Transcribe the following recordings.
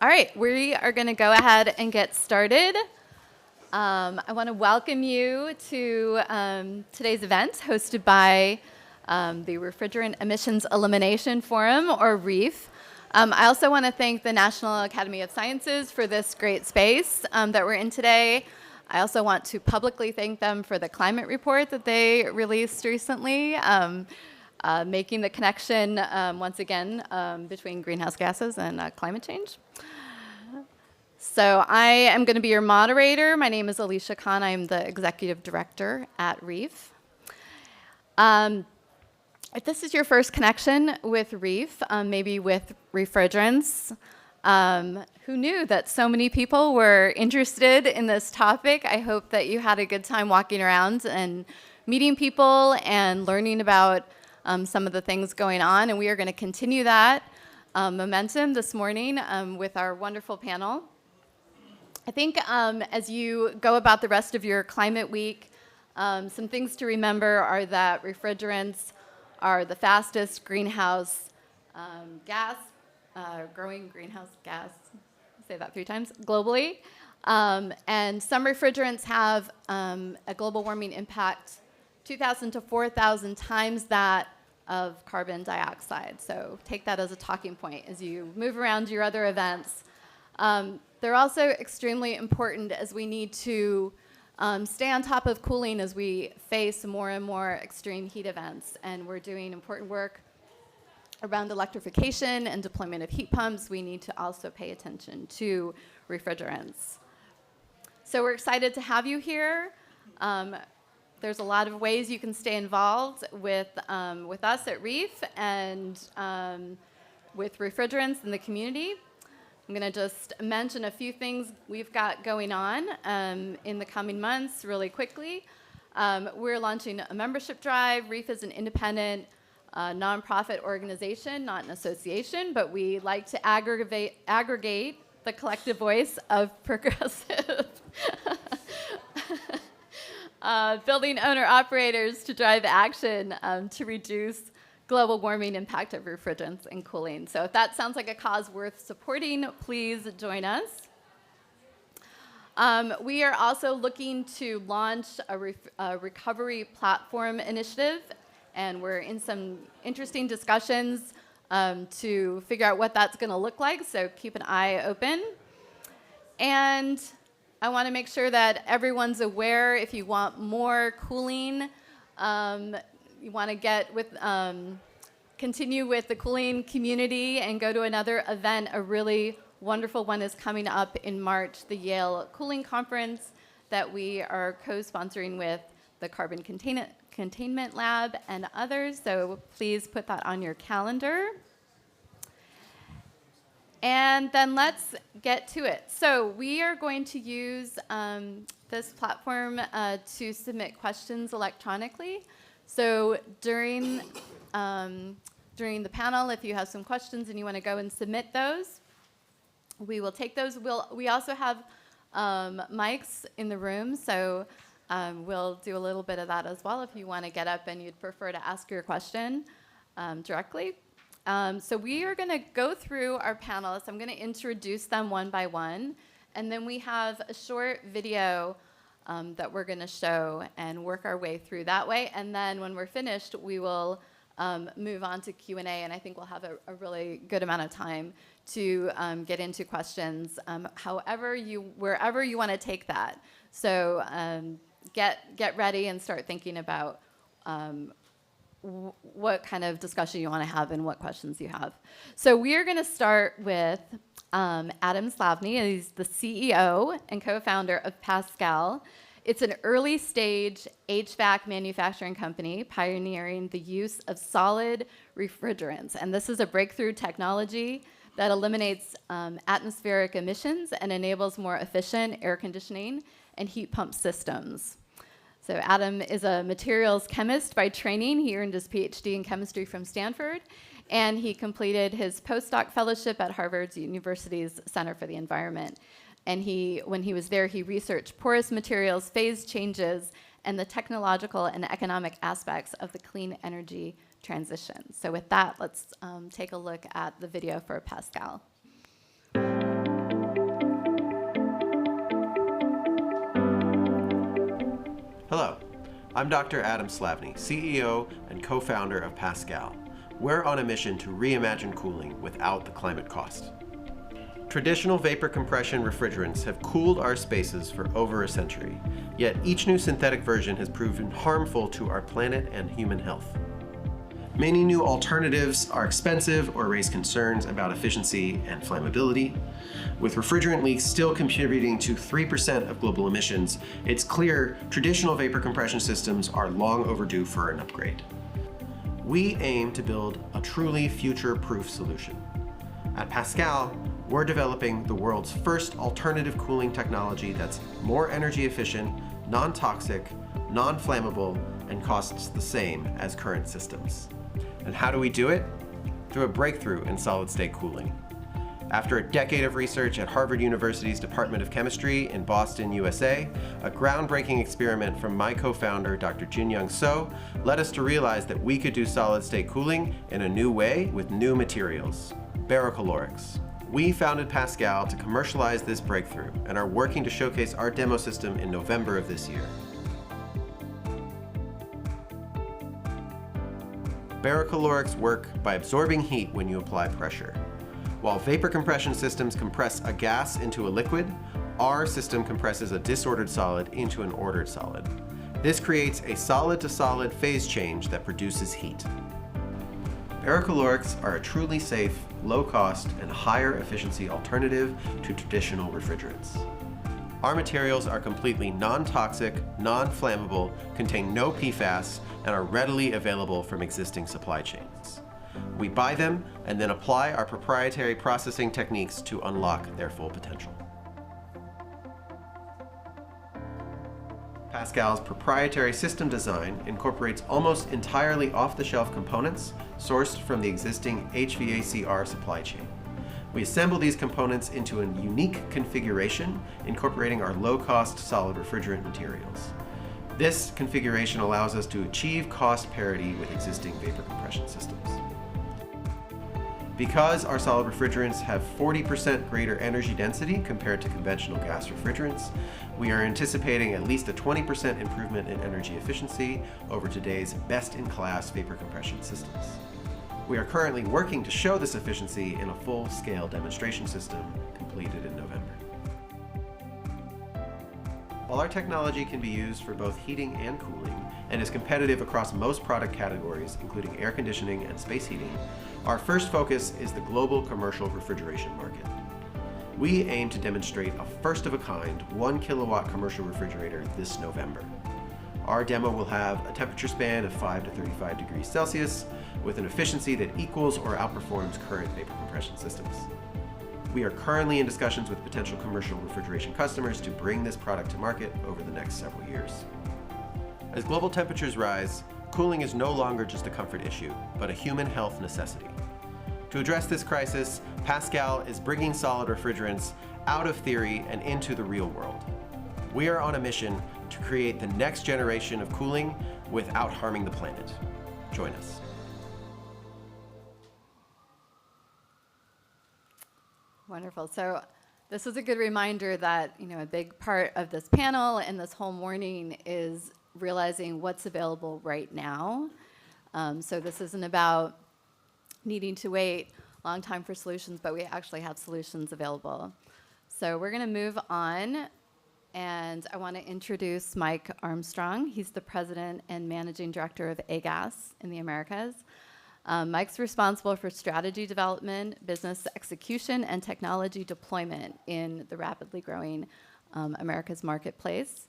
All right, we are going to go ahead and get started. I want to welcome you to today's event hosted by the Refrigerant Emissions Elimination Forum, or REEF. I also want to thank the National Academy of Sciences for this great space that we're in today. I also want to publicly thank them for the climate report that they released recently, making the connection once again between greenhouse gases and climate change. So I am going to be your moderator. My name is Alicia Khan. I am the executive director at REEF. If this is your first connection with REEF, maybe with refrigerants, who knew that so many people were interested in this topic? I hope that you had a good time walking around and meeting people and learning about some of the things going on. And we are going to continue that momentum this morning with our wonderful panel. I think as you go about the rest of your climate week, some things to remember are that refrigerants are the fastest greenhouse gas, growing greenhouse gas, say that 3 times, globally. And some refrigerants have a global warming impact 2,000 to 4,000 times that of carbon dioxide. So take that as a talking point as you move around your other events. They're also extremely important as we need to stay on top of cooling as we face more and more extreme heat events. And we're doing important work around electrification and deployment of heat pumps. We need to also pay attention to refrigerants. So we're excited to have you here. There's a lot of ways you can stay involved with us at REEF and with refrigerants in the community. I'm going to just mention a few things we've got going on in the coming months really quickly. We're launching a membership drive. REEF is an independent nonprofit organization, not an association, but we like to aggregate the collective voice of progressive building owner-operators to drive action to reduce global warming impact of refrigerants and cooling. So if that sounds like a cause worth supporting, please join us. We are also looking to launch a recovery platform initiative, and we're in some interesting discussions to figure out what that's going to look like, so keep an eye open. And I want to make sure that everyone's aware if you want more cooling, you want to get with, continue with the cooling community and go to another event. A really wonderful one is coming up in March, the Yale Cooling Conference that we are co-sponsoring with the Carbon Containment Lab and others. So please put that on your calendar. And then let's get to it. So we are going to use this platform to submit questions electronically. So during the panel, if you have some questions and you want to go and submit those, we will take those. We also have mics in the room, so we'll do a little bit of that as well if you want to get up and you'd prefer to ask your question directly. So we are going to go through our panelists. I'm going to introduce them one by one, and then we have a short video that we're going to show and work our way through that way. And then when we're finished, we will move on to Q&A, and I think we'll have a really good amount of time to get into questions, wherever you want to take that. So get ready and start thinking about what kind of discussion you want to have and what questions you have. So we are going to start with Adam Slavny. He's the CEO and co-founder of Pascal. It's an early-stage HVAC manufacturing company pioneering the use of solid refrigerants. And this is a breakthrough technology that eliminates atmospheric emissions and enables more efficient air conditioning and heat pump systems. So Adam is a materials chemist by training. He earned his PhD in chemistry from Stanford, and he completed his postdoc fellowship at Harvard University's Center for the Environment. And when he was there, he researched porous materials, phase changes, and the technological and economic aspects of the clean energy transition. So with that, let's take a look at the video for Pascal. Hello, I'm Dr. Adam Slavny, CEO and co-founder of Pascal. We're on a mission to reimagine cooling without the climate cost. Traditional vapor compression refrigerants have cooled our spaces for over a century, yet each new synthetic version has proven harmful to our planet and human health. Many new alternatives are expensive or raise concerns about efficiency and flammability. With refrigerant leaks still contributing to 3% of global emissions, it's clear traditional vapor compression systems are long overdue for an upgrade. We aim to build a truly future-proof solution. At Pascal, we're developing the world's first alternative cooling technology that's more energy efficient, non-toxic, non-flammable, and costs the same as current systems. And how do we do it? Through a breakthrough in solid-state cooling. After a decade of research at Harvard University's Department of Chemistry in Boston, USA, a groundbreaking experiment from my co-founder, Dr. Jin-Young So, led us to realize that we could do solid-state cooling in a new way with new materials, barocalorics. We founded Pascal to commercialize this breakthrough and are working to showcase our demo system in November of this year. Barocalorics work by absorbing heat when you apply pressure. While vapor compression systems compress a gas into a liquid, our system compresses a disordered solid into an ordered solid. This creates a solid-to-solid phase change that produces heat. Barocalorics are a truly safe, low-cost, and higher efficiency alternative to traditional refrigerants. Our materials are completely non-toxic, non-flammable, contain no PFAS, and are readily available from existing supply chains. We buy them and then apply our proprietary processing techniques to unlock their full potential. Pascal's proprietary system design incorporates almost entirely off-the-shelf components sourced from the existing HVAC supply chain. We assemble these components into a unique configuration, incorporating our low-cost solid refrigerant materials. This configuration allows us to achieve cost parity with existing vapor compression systems. Because our solid refrigerants have 40% greater energy density compared to conventional gas refrigerants, we are anticipating at least a 20% improvement in energy efficiency over today's best-in-class vapor compression systems. We are currently working to show this efficiency in a full-scale demonstration system completed in November. While our technology can be used for both heating and cooling and is competitive across most product categories, including air conditioning and space heating, our first focus is the global commercial refrigeration market. We aim to demonstrate a first-of-a-kind 1 kilowatt commercial refrigerator this November. Our demo will have a temperature span of 5 to 35 degrees Celsius with an efficiency that equals or outperforms current vapor compression systems. We are currently in discussions with potential commercial refrigeration customers to bring this product to market over the next several years. As global temperatures rise, cooling is no longer just a comfort issue, but a human health necessity. To address this crisis, Pascal is bringing solid refrigerants out of theory and into the real world. We are on a mission to create the next generation of cooling without harming the planet. Join us. Wonderful. So this is a good reminder that, a big part of this panel and this whole morning is realizing what's available right now. So this isn't about needing to wait a long time for solutions, but we actually have solutions available. So we're going to move on, and I want to introduce Mike Armstrong. He's the president and managing director of AGAS in the Americas. Mike's responsible for strategy development, business execution, and technology deployment in the rapidly growing Americas marketplace.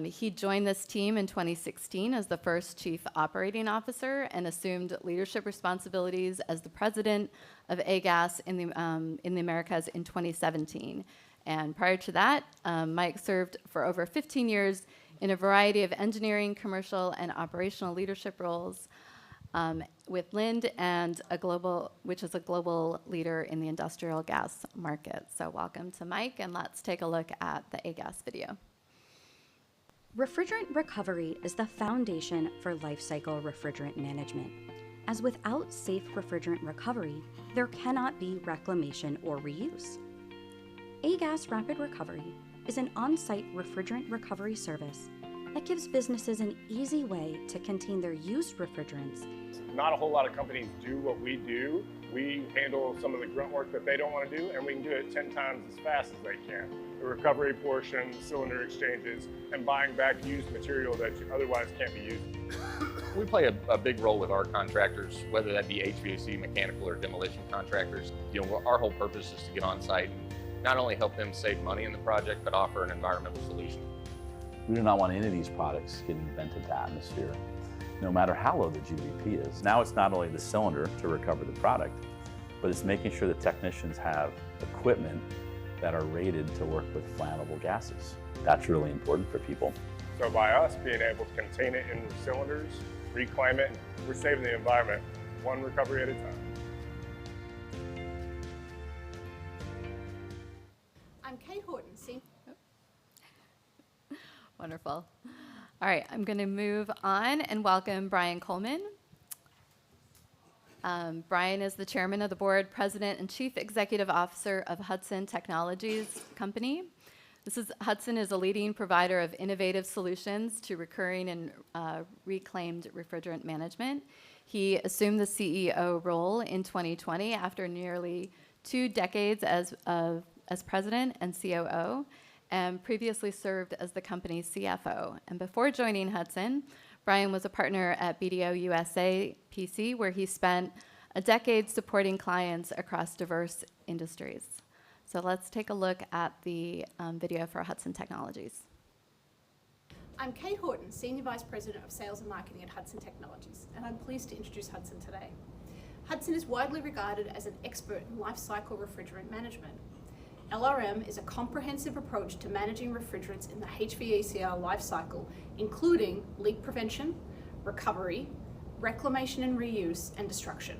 He joined this team in 2016 as the first chief operating officer and assumed leadership responsibilities as the president of AGAS in the Americas in 2017. And prior to that, Mike served for over 15 years in a variety of engineering, commercial, and operational leadership roles with Linde and which is a global leader in the industrial gas market. So welcome to Mike, and let's take a look at the AGAS video. Refrigerant recovery is the foundation for life cycle refrigerant management, as without safe refrigerant recovery, there cannot be reclamation or reuse. AGAS Rapid Recovery is an on-site refrigerant recovery service that gives businesses an easy way to contain their used refrigerants. Not a whole lot of companies do what we do. We handle some of the grunt work that they don't want to do, and we can do it 10 times as fast as they can. The recovery portion, cylinder exchanges, and buying back used material that otherwise can't be used. We play a big role with our contractors, whether that be HVAC, mechanical, or demolition contractors. Our whole purpose is to get on site and not only help them save money in the project, but offer an environmental solution. We do not want any of these products getting vented to atmosphere, no matter how low the GWP is. Now it's not only the cylinder to recover the product, but it's making sure the technicians have equipment that are rated to work with flammable gases. That's really important for people. So by us being able to contain it in cylinders, reclaim it, we're saving the environment one recovery at a time. I'm Kate Horton, Wonderful. All right, I'm going to move on and welcome Brian Coleman. Brian is the chairman of the board, president, and chief executive officer of Hudson Technologies Company. Hudson is a leading provider of innovative solutions to recurring and reclaimed refrigerant management. He assumed the CEO role in 2020 after nearly 2 decades as president and COO, and previously served as the company's CFO. And before joining Hudson, Brian was a partner at BDO USA PC, where he spent a decade supporting clients across diverse industries. So let's take a look at the video for Hudson Technologies. I'm Kate Horton, Senior Vice President of Sales and Marketing at Hudson Technologies, and I'm pleased to introduce Hudson today. Hudson is widely regarded as an expert in life cycle refrigerant management. LRM is a comprehensive approach to managing refrigerants in the HVAC life cycle, including leak prevention, recovery, reclamation and reuse, and destruction.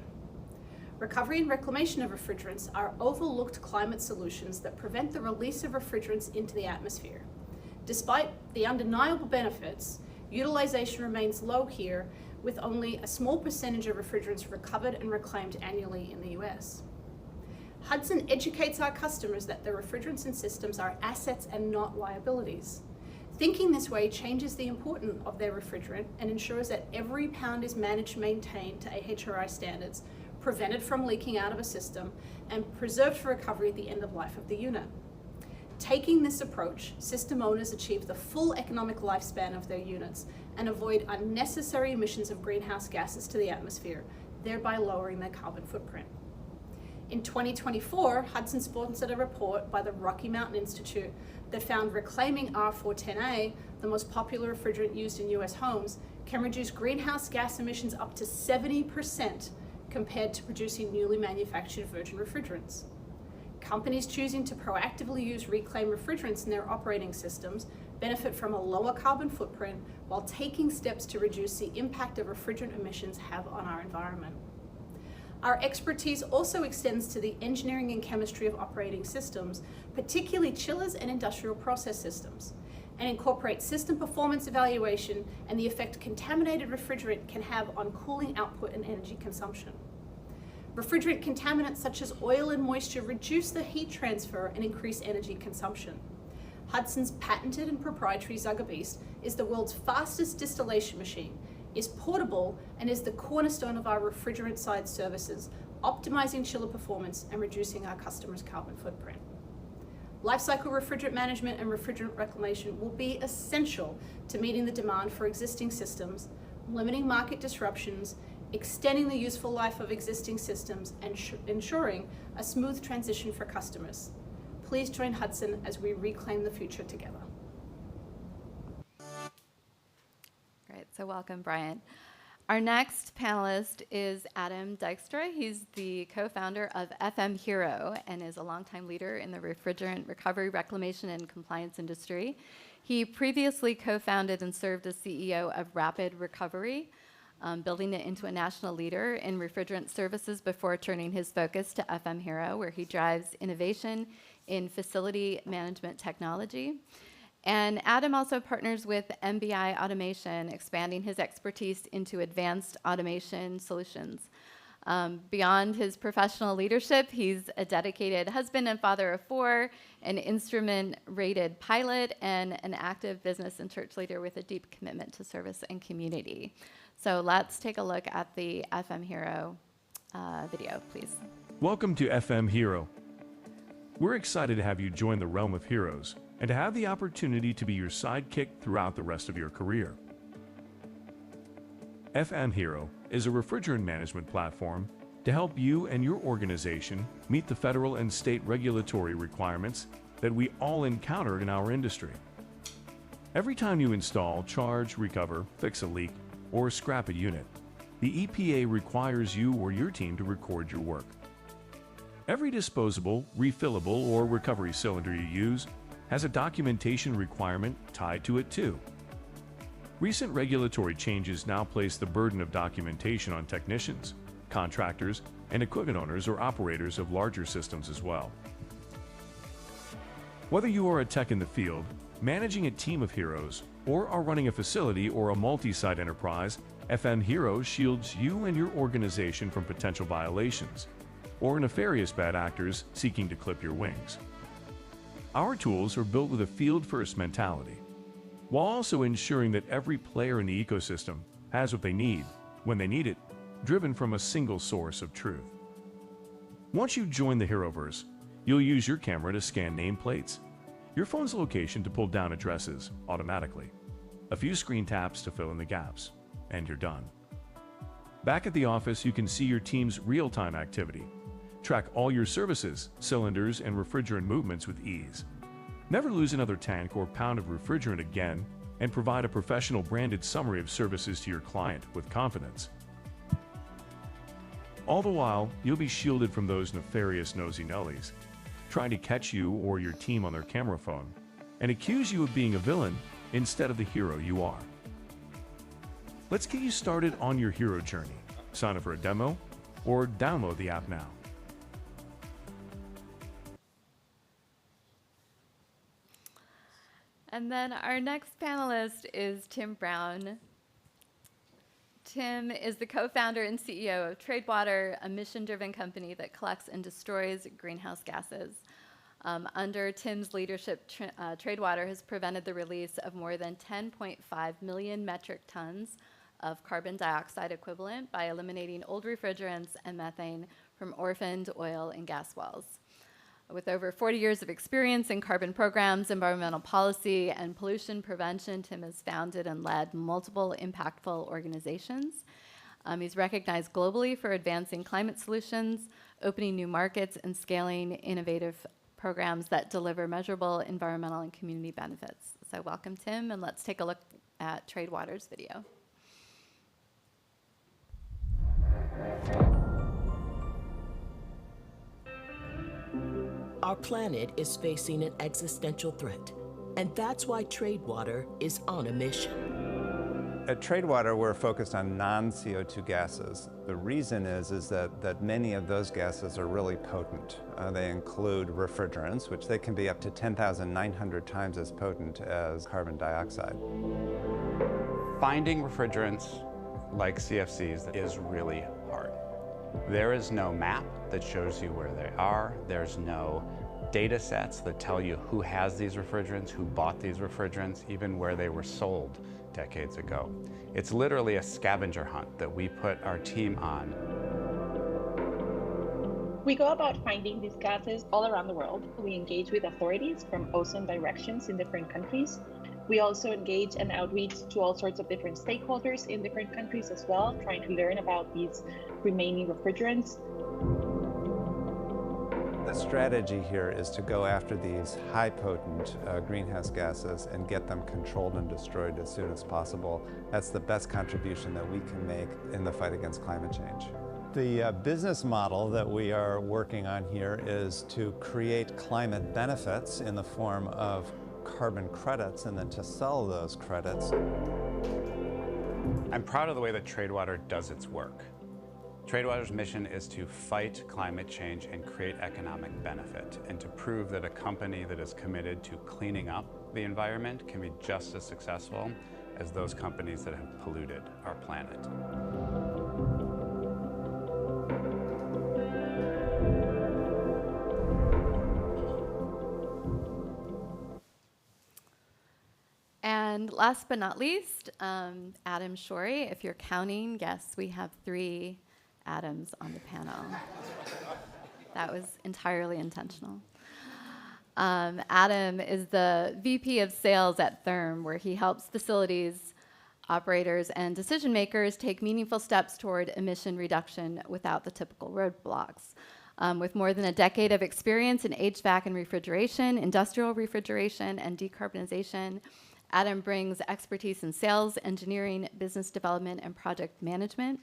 Recovery and reclamation of refrigerants are overlooked climate solutions that prevent the release of refrigerants into the atmosphere. Despite the undeniable benefits, utilization remains low here, with only a small percentage of refrigerants recovered and reclaimed annually in the US. Hudson educates our customers that their refrigerants and systems are assets and not liabilities. Thinking this way changes the importance of their refrigerant and ensures that every pound is managed and maintained to AHRI standards, prevented from leaking out of a system, and preserved for recovery at the end of life of the unit. Taking this approach, system owners achieve the full economic lifespan of their units and avoid unnecessary emissions of greenhouse gases to the atmosphere, thereby lowering their carbon footprint. In 2024, Hudson sponsored a report by the Rocky Mountain Institute that found reclaiming R410A, the most popular refrigerant used in US homes, can reduce greenhouse gas emissions up to 70% compared to producing newly manufactured virgin refrigerants. Companies choosing to proactively use reclaimed refrigerants in their operating systems benefit from a lower carbon footprint while taking steps to reduce the impact of refrigerant emissions have on our environment. Our expertise also extends to the engineering and chemistry of operating systems, particularly chillers and industrial process systems, and incorporates system performance evaluation and the effect contaminated refrigerant can have on cooling output and energy consumption. Refrigerant contaminants such as oil and moisture reduce the heat transfer and increase energy consumption. Hudson's patented and proprietary Zuckerbeast is the world's fastest distillation machine, is portable, and is the cornerstone of our refrigerant side services, optimizing chiller performance and reducing our customers' carbon footprint. Lifecycle refrigerant management and refrigerant reclamation will be essential to meeting the demand for existing systems, limiting market disruptions, extending the useful life of existing systems, and ensuring a smooth transition for customers. Please join Hudson as we reclaim the future together. Great, so welcome, Brian. Our next panelist is Adam Dykstra. He's the co-founder of FM Hero and is a longtime leader in the refrigerant recovery, reclamation, and compliance industry. He previously co-founded and served as CEO of Rapid Recovery, building it into a national leader in refrigerant services before turning his focus to FM Hero, where he drives innovation in facility management technology. And Adam also partners with MBI Automation, expanding his expertise into advanced automation solutions. Beyond his professional leadership, he's a dedicated husband and father of 4, an instrument-rated pilot, and an active business and church leader with a deep commitment to service and community. So let's take a look at the FM Hero video, please. Welcome to FM Hero. We're excited to have you join the realm of heroes and to have the opportunity to be your sidekick throughout the rest of your career. FM Hero is a refrigerant management platform to help you and your organization meet the federal and state regulatory requirements that we all encounter in our industry. Every time you install, charge, recover, fix a leak, or scrap a unit, the EPA requires you or your team to record your work. Every disposable, refillable, or recovery cylinder you use has a documentation requirement tied to it too. Recent regulatory changes now place the burden of documentation on technicians, contractors, and equipment owners or operators of larger systems as well. Whether you are a tech in the field, managing a team of heroes, or are running a facility or a multi-site enterprise, FM Hero shields you and your organization from potential violations or nefarious bad actors seeking to clip your wings. Our tools are built with a field-first mentality, while also ensuring that every player in the ecosystem has what they need, when they need it, driven from a single source of truth. Once you join the Heroverse, you'll use your camera to scan nameplates, your phone's location to pull down addresses automatically, a few screen taps to fill in the gaps, and you're done. Back at the office, you can see your team's real-time activity, track all your services, cylinders, and refrigerant movements with ease. Never lose another tank or pound of refrigerant again, and provide a professional branded summary of services to your client with confidence. All the while, you'll be shielded from those nefarious nosy nellies, trying to catch you or your team on their camera phone, and accuse you of being a villain instead of the hero you are. Let's get you started on your hero journey. Sign up for a demo, or download the app now. And then our next panelist is Tim Brown. Tim is the co-founder and CEO of Tradewater, a mission-driven company that collects and destroys greenhouse gases. Under Tim's leadership, Tradewater has prevented the release of more than 10.5 million metric tons of carbon dioxide equivalent by eliminating old refrigerants and methane from orphaned oil and gas wells. With over 40 years of experience in carbon programs, environmental policy, and pollution prevention, Tim has founded and led multiple impactful organizations. He's recognized globally for advancing climate solutions, opening new markets, and scaling innovative programs that deliver measurable environmental and community benefits. So welcome, Tim, and let's take a look at Tradewater's video. Our planet is facing an existential threat, and that's why Tradewater is on a mission. At Tradewater, we're focused on non-CO2 gases. The reason is that many of those gases are really potent. They include refrigerants, which they can be up to 10,900 times as potent as carbon dioxide. Finding refrigerants like CFCs is really hard. There is no map that shows you where they are. There's no data sets that tell you who has these refrigerants, who bought these refrigerants, even where they were sold decades ago. It's literally a scavenger hunt that we put our team on. We go about finding these gases all around the world. We engage with authorities from ozone directions in different countries. We also engage and outreach to all sorts of different stakeholders in different countries as well, trying to learn about these remaining refrigerants. The strategy here is to go after these high potent greenhouse gases and get them controlled and destroyed as soon as possible. That's the best contribution that we can make in the fight against climate change. The business model that we are working on here is to create climate benefits in the form of carbon credits and then to sell those credits. I'm proud of the way that Tradewater does its work. Tradewater's mission is to fight climate change and create economic benefit, and to prove that a company that is committed to cleaning up the environment can be just as successful as those companies that have polluted our planet. And last but not least, Adam Shorey. If you're counting, yes, we have 3 Adams on the panel. That was entirely intentional. Adam is the VP of Sales at Therm, where he helps facilities operators and decision makers take meaningful steps toward emission reduction without the typical roadblocks. With more than a decade of experience in HVAC and refrigeration, industrial refrigeration, and decarbonization, Adam brings expertise in sales, engineering, business development, and project management.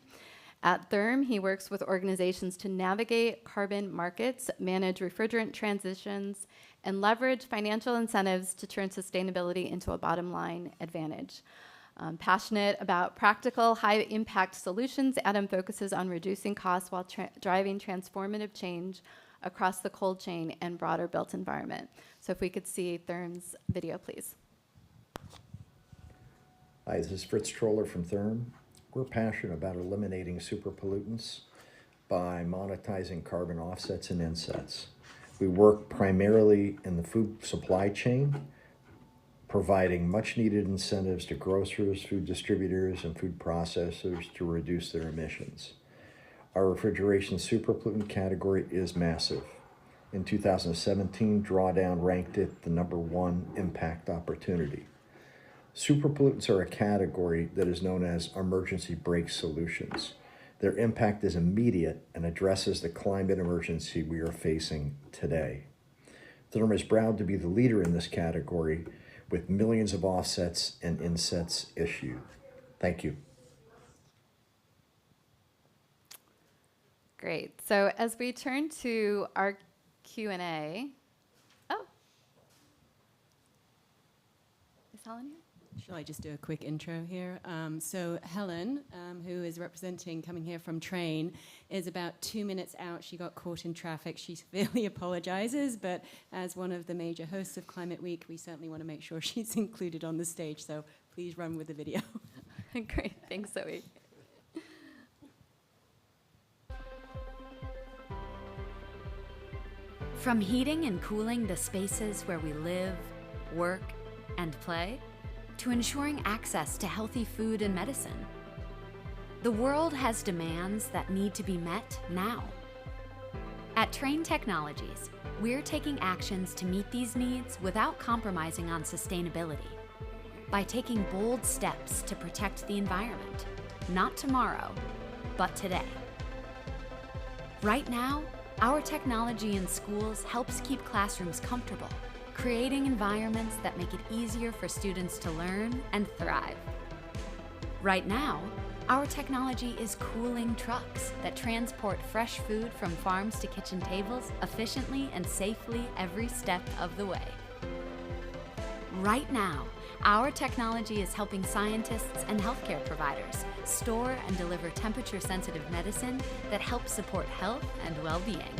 At Therm, he works with organizations to navigate carbon markets, manage refrigerant transitions, and leverage financial incentives to turn sustainability into a bottom line advantage. Passionate about practical, high-impact solutions, Adam focuses on reducing costs while driving transformative change across the cold chain and broader built environment. So if we could see Therm's video, please. Hi, this is Fritz Troller from Therm. We're passionate about eliminating superpollutants by monetizing carbon offsets and insets. We work primarily in the food supply chain, providing much needed incentives to grocers, food distributors, and food processors to reduce their emissions. Our refrigeration superpollutant category is massive. In 2017, Drawdown ranked it the #1 impact opportunity. Superpollutants are a category that is known as emergency brake solutions. Their impact is immediate and addresses the climate emergency we are facing today. Therm is proud to be the leader in this category with millions of offsets and insets issued. Thank you. Great. So as we turn to our Q&A, is Helen here? Shall I just do a quick intro here? So Helen, who is coming here from Train, is about 2 minutes out. She got caught in traffic. She severely apologizes, but as one of the major hosts of Climate Week, we certainly want to make sure she's included on the stage. So please run with the video. Great. Thanks, Zoe. From heating and cooling the spaces where we live, work, and play, to ensuring access to healthy food and medicine. The world has demands that need to be met now. At Train Technologies, we're taking actions to meet these needs without compromising on sustainability, by taking bold steps to protect the environment, not tomorrow, but today. Right now, our technology in schools helps keep classrooms comfortable, creating environments that make it easier for students to learn and thrive. Right now, our technology is cooling trucks that transport fresh food from farms to kitchen tables efficiently and safely every step of the way. Right now, our technology is helping scientists and healthcare providers store and deliver temperature-sensitive medicine that helps support health and well-being.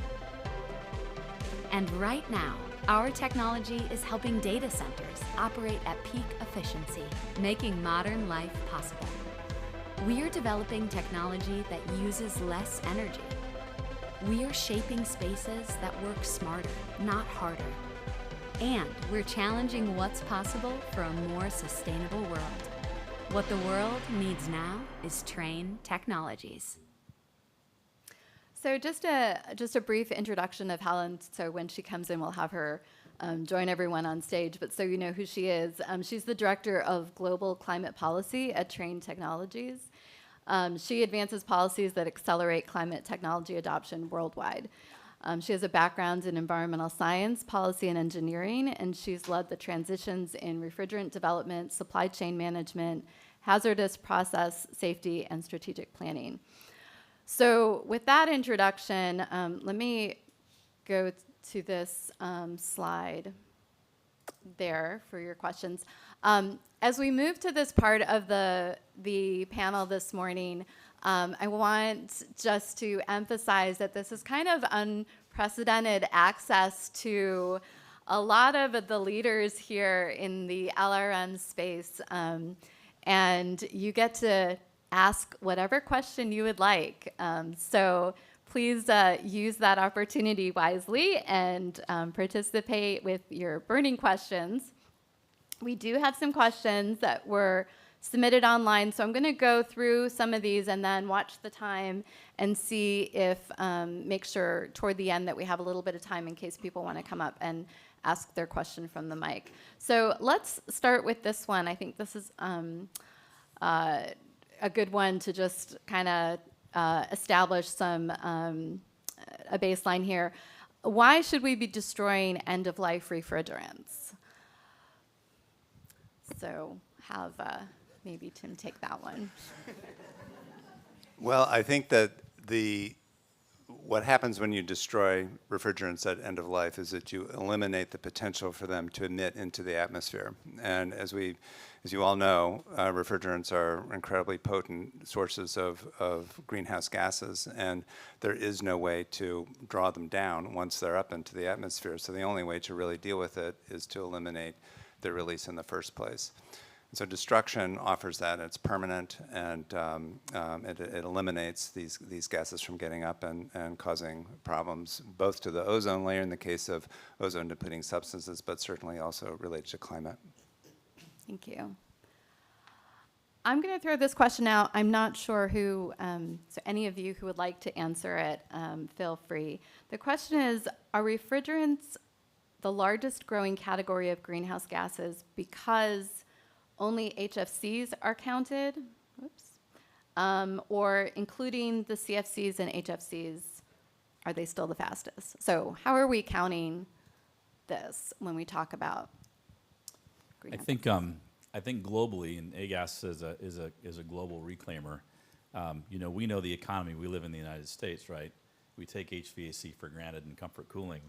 And right now, our technology is helping data centers operate at peak efficiency, making modern life possible. We are developing technology that uses less energy. We are shaping spaces that work smarter, not harder. And we're challenging what's possible for a more sustainable world. What the world needs now is Train Technologies. So just a brief introduction of Helen. So when she comes in, we'll have her join everyone on stage. But so you know who she is, she's the Director of Global Climate Policy at Train Technologies. She advances policies that accelerate climate technology adoption worldwide. She has a background in environmental science, policy, and engineering, and she's led the transitions in refrigerant development, supply chain management, hazardous process safety, and strategic planning. So with that introduction, let me go to this slide there for your questions. As we move to this part of the panel this morning, I want just to emphasize that this is kind of unprecedented access to a lot of the leaders here in the LRM space, and you get to ask whatever question you would like. So please use that opportunity wisely and participate with your burning questions. we do have some questions that were submitted online, so I'm going to go through some of these and then watch the time and see if, make sure toward the end that we have a little bit of time in case people want to come up and ask their question from the mic. So let's start with this one. I think this is a good one to just kind of establish some a baseline here. Why should we be destroying end-of-life refrigerants? So have maybe Tim take that one. Well, I think that what happens when you destroy refrigerants at end of life is that you eliminate the potential for them to emit into the atmosphere. And as you all know, refrigerants are incredibly potent sources of greenhouse gases, and there is no way to draw them down once they're up into the atmosphere. So the only way to really deal with it is to eliminate their release in the first place. So destruction offers that. It's permanent, and it eliminates these gases from getting up and causing problems, both to the ozone layer in the case of ozone-depleting substances, but certainly also related to climate. Thank you. I'm going to throw this question out. I'm not sure who, so any of you who would like to answer it, feel free. The question is, are refrigerants the largest growing category of greenhouse gases because only HFCs are counted, or including the CFCs and HFCs, are they still the fastest? So how are we counting this when we talk about greenhouse gases? I think globally, and AGAS is a global reclaimer. We know the economy. We live in the United States, right? We take HVAC for granted and comfort cooling.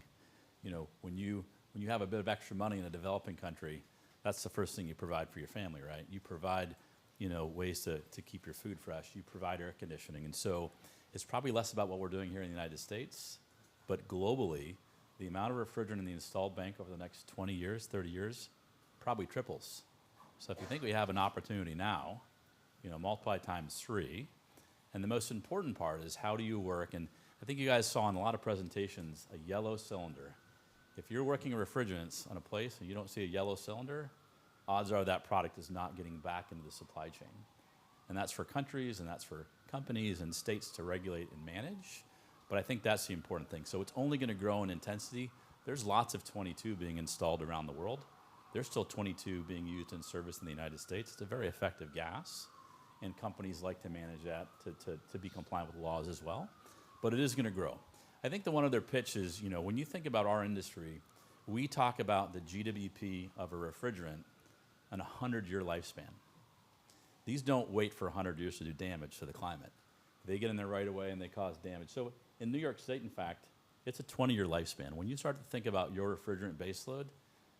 When you have a bit of extra money in a developing country, that's the first thing you provide for your family, right? You provide, ways to keep your food fresh. You provide air conditioning. And so it's probably less about what we're doing here in the United States, but globally, the amount of refrigerant in the installed bank over the next 20 years, 30 years, probably triples. So if you think we have an opportunity now, multiply times 3. And the most important part is how do you work? And I think you guys saw in a lot of presentations a yellow cylinder. If you're working in refrigerants on a place and you don't see a yellow cylinder, odds are that product is not getting back into the supply chain. And that's for countries, and that's for companies and states to regulate and manage. But I think that's the important thing. So it's only going to grow in intensity. There's lots of 22 being installed around the world. There's still 22 being used in service in the United States. It's a very effective gas, and companies like to manage that to be compliant with laws as well. But it is going to grow. I think the one other pitch is, when you think about our industry, we talk about the GWP of a refrigerant on a 100-year lifespan. These don't wait for 100 years to do damage to the climate. They get in there right away and they cause damage. So in New York State, in fact, it's a 20-year lifespan. When you start to think about your refrigerant baseload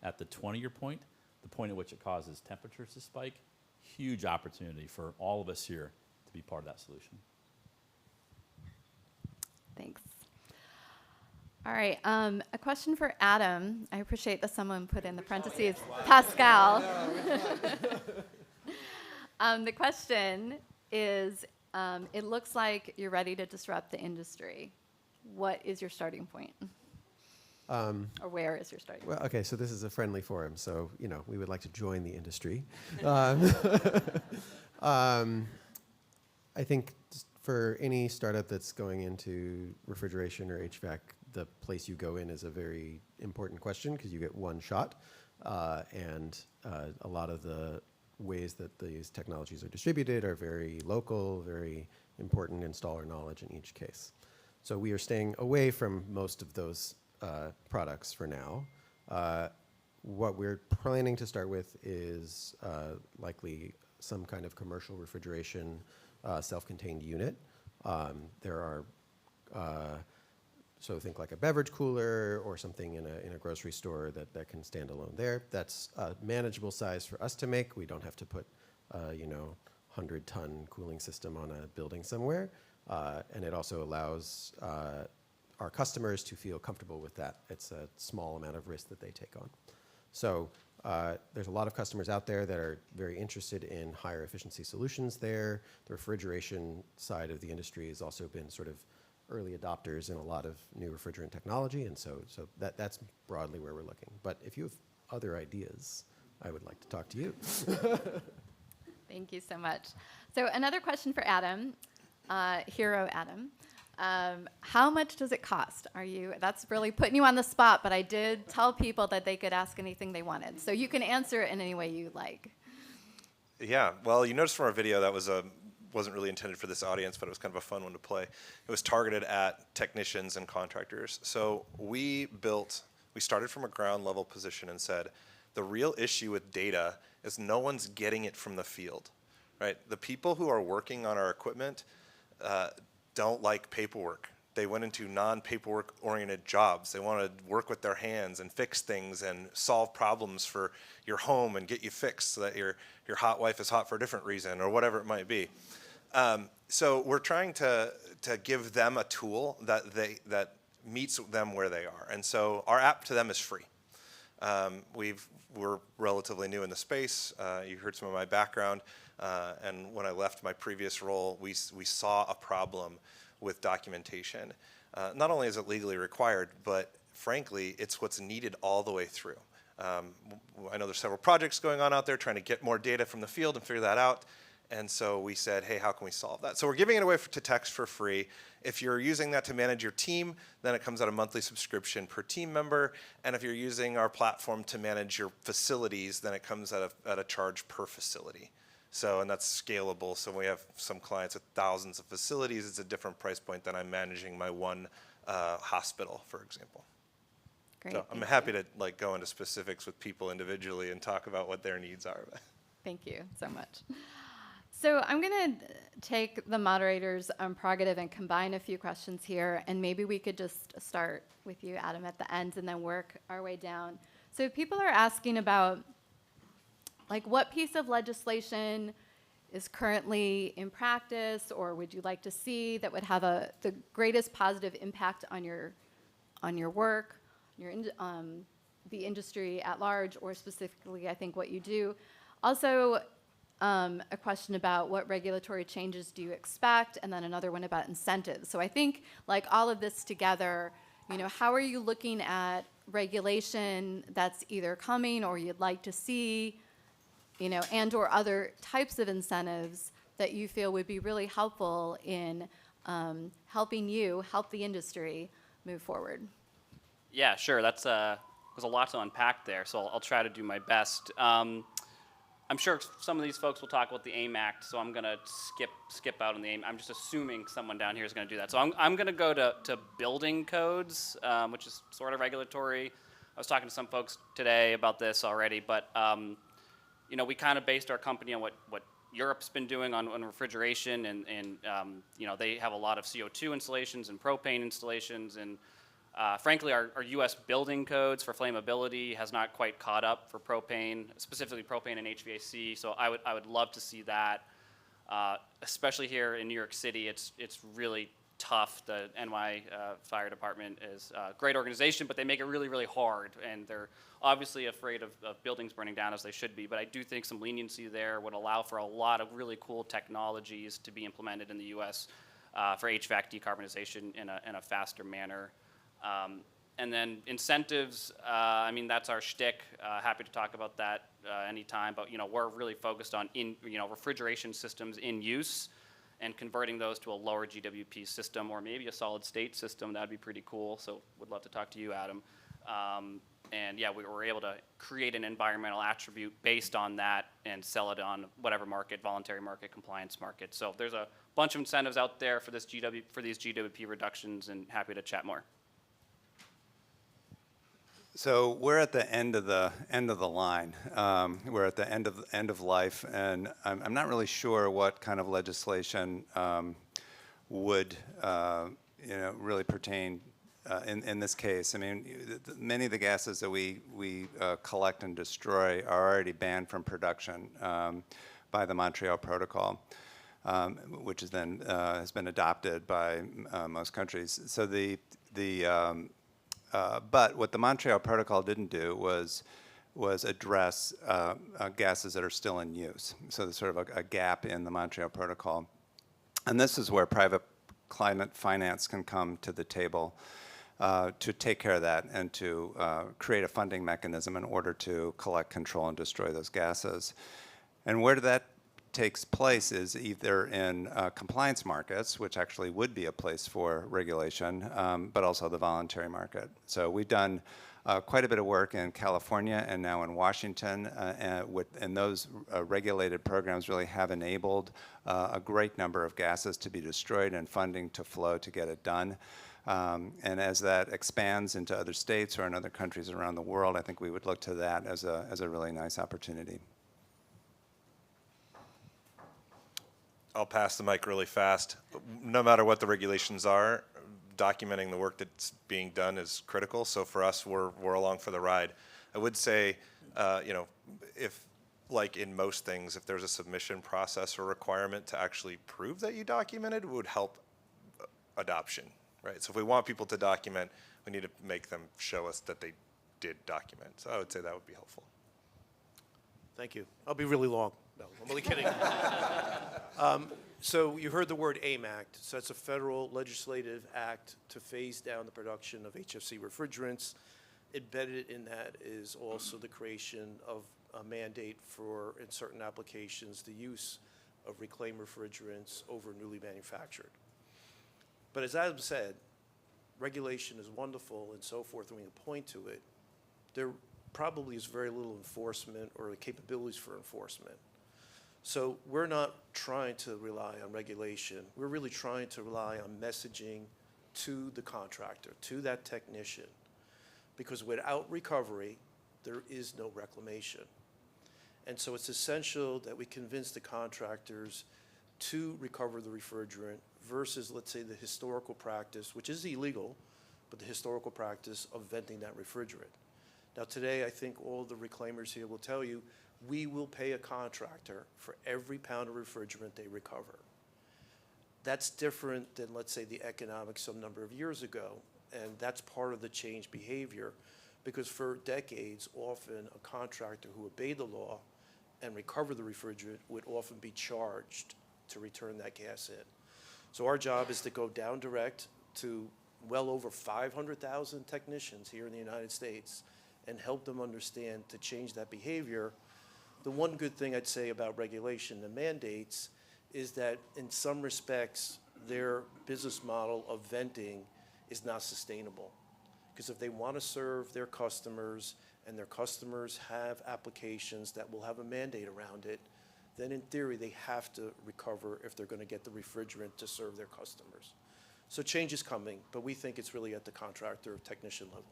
at the 20-year point, the point at which it causes temperatures to spike, huge opportunity for all of us here to be part of that solution. Thanks. All right, a question for Adam. I appreciate that someone put in the parentheses, Pascal. The question is, it looks like you're ready to disrupt the industry. What is your starting point? Or where is your starting point? Well, okay, so this is a friendly forum, so, we would like to join the industry. I think for any startup that's going into refrigeration or HVAC, the place you go in is a very important question because you get one shot, and a lot of the ways that these technologies are distributed are very local, very important installer knowledge in each case. So we are staying away from most of those products for now. What we're planning to start with is likely some kind of commercial refrigeration self-contained unit. There are so think like a beverage cooler or something in a grocery store that can stand alone there. That's a manageable size for us to make. We don't have to put 100-ton cooling system on a building somewhere. And it also allows our customers to feel comfortable with that. It's a small amount of risk that they take on. So there's a lot of customers out there that are very interested in higher efficiency solutions there. The refrigeration side of the industry has also been sort of early adopters in a lot of new refrigerant technology, and so that's broadly where we're looking. But if you have other ideas, I would like to talk to you. Thank you so much. So another question for Adam, Hero Adam. How much does it cost? That's really putting you on the spot, but I did tell people that they could ask anything they wanted. So you can answer it in any way you like. Yeah, well, you noticed from our video that wasn't really intended for this audience, but it was kind of a fun one to play. It was targeted at technicians and contractors. So we started from a ground level position and said, the real issue with data is no one's getting it from the field, right? The people who are working on our equipment don't like paperwork. They went into non-paperwork oriented jobs. They want to work with their hands and fix things and solve problems for your home and get you fixed so that your hot wife is hot for a different reason or whatever it might be. So we're trying to give them a tool that meets them where they are. And so our app to them is free. We're relatively new in the space. You heard some of my background. And when I left my previous role, we saw a problem with documentation. Not only is it legally required, but frankly, it's what's needed all the way through. I know there's several projects going on out there trying to get more data from the field and figure that out. And so we said, hey, how can we solve that? So we're giving it away to techs for free. If you're using that to manage your team, then it comes at a monthly subscription per team member. And if you're using our platform to manage your facilities, then it comes at a charge per facility. So, and that's scalable. So we have some clients with thousands of facilities. It's a different price point than I'm managing my one hospital, for example. Great. So I'm happy to go into specifics with people individually and talk about what their needs are. Thank you so much. So I'm going to take the moderator's prerogative and combine a few questions here, and maybe we could just start with you, Adam, at the end and then work our way down. So people are asking about what piece of legislation is currently in practice or would you like to see that would have the greatest positive impact on your work, the industry at large, or specifically, I think, what you do. Also, a question about what regulatory changes do you expect, and then another one about incentives. So I think all of this together, how are you looking at regulation that's either coming or you'd like to see, and or other types of incentives that you feel would be really helpful in helping you help the industry move forward? Yeah, sure. There's a lot to unpack there, so I'll try to do my best. I'm sure some of these folks will talk about the AIM Act, so I'm going to skip out on the AIM. I'm just assuming someone down here is going to do that. So I'm going to go to building codes, which is sort of regulatory. I was talking to some folks today about this already, but we kind of based our company on what Europe's been doing on refrigeration, and they have a lot of CO2 installations and propane installations, and frankly, our U.S. building codes for flammability has not quite caught up for propane, specifically propane and HVAC. So I would love to see that, especially here in New York City. It's really tough. The NY Fire Department is a great organization, but they make it really, really hard, and they're obviously afraid of buildings burning down, as they should be. But I do think some leniency there would allow for a lot of really cool technologies to be implemented in the U.S. For HVAC decarbonization in a faster manner. And then incentives, that's our shtick. Happy to talk about that anytime, but we're really focused on refrigeration systems in use and converting those to a lower GWP system or maybe a solid state system. That'd be pretty cool. So would love to talk to you, Adam. And yeah, we were able to create an environmental attribute based on that and sell it on whatever market, voluntary market, compliance market. So there's a bunch of incentives out there for these GWP reductions, and happy to chat more. So we're at the end of the line. We're at the end of life, and I'm not really sure what kind of legislation would really pertain in this case. I mean, many of the gases that we collect and destroy are already banned from production by the Montreal Protocol, which is then has been adopted by most countries. So but what the Montreal Protocol didn't do was address gases that are still in use. So there's sort of a gap in the Montreal Protocol. And this is where private climate finance can come to the table. to take care of that and to create a funding mechanism in order to collect, control, and destroy those gases. And where that takes place is either in compliance markets, which actually would be a place for regulation, but also the voluntary market. So we've done quite a bit of work in California and now in Washington, and those regulated programs really have enabled a great number of gases to be destroyed and funding to flow to get it done. And as that expands into other states or in other countries around the world, I think we would look to that as a really nice opportunity. I'll pass the mic really fast. No matter what the regulations are, documenting the work that's being done is critical. So for us, we're along for the ride. I would say, if, like in most things, if there's a submission process or requirement to actually prove that you documented, it would help adoption, right? So if we want people to document, we need to make them show us that they did document. So I would say that would be helpful. Thank you. I'll be really long. No, I'm only kidding. So you heard the word AIM Act. So that's a federal legislative act to phase down the production of HFC refrigerants. Embedded in that is also the creation of a mandate for, in certain applications, the use of reclaimed refrigerants over newly manufactured. But as Adam said, regulation is wonderful and so forth, and we can point to it. There probably is very little enforcement or the capabilities for enforcement. So we're not trying to rely on regulation. We're really trying to rely on messaging to the contractor, to that technician, because without recovery, there is no reclamation. And so it's essential that we convince the contractors to recover the refrigerant versus, let's say, the historical practice, which is illegal, but the historical practice of venting that refrigerant. Now today, I think all the reclaimers here will tell you, we will pay a contractor for every pound of refrigerant they recover. That's different than, let's say, the economics some number of years ago, and that's part of the change behavior, because for decades, often a contractor who obeyed the law and recovered the refrigerant would often be charged to return that gas in. So our job is to go down direct to well over 500,000 technicians here in the United States and help them understand to change that behavior. The one good thing I'd say about regulation and mandates is that in some respects, their business model of venting is not sustainable. Because if they want to serve their customers and their customers have applications that will have a mandate around it, then in theory, they have to recover if they're going to get the refrigerant to serve their customers. So change is coming, but we think it's really at the contractor technician level.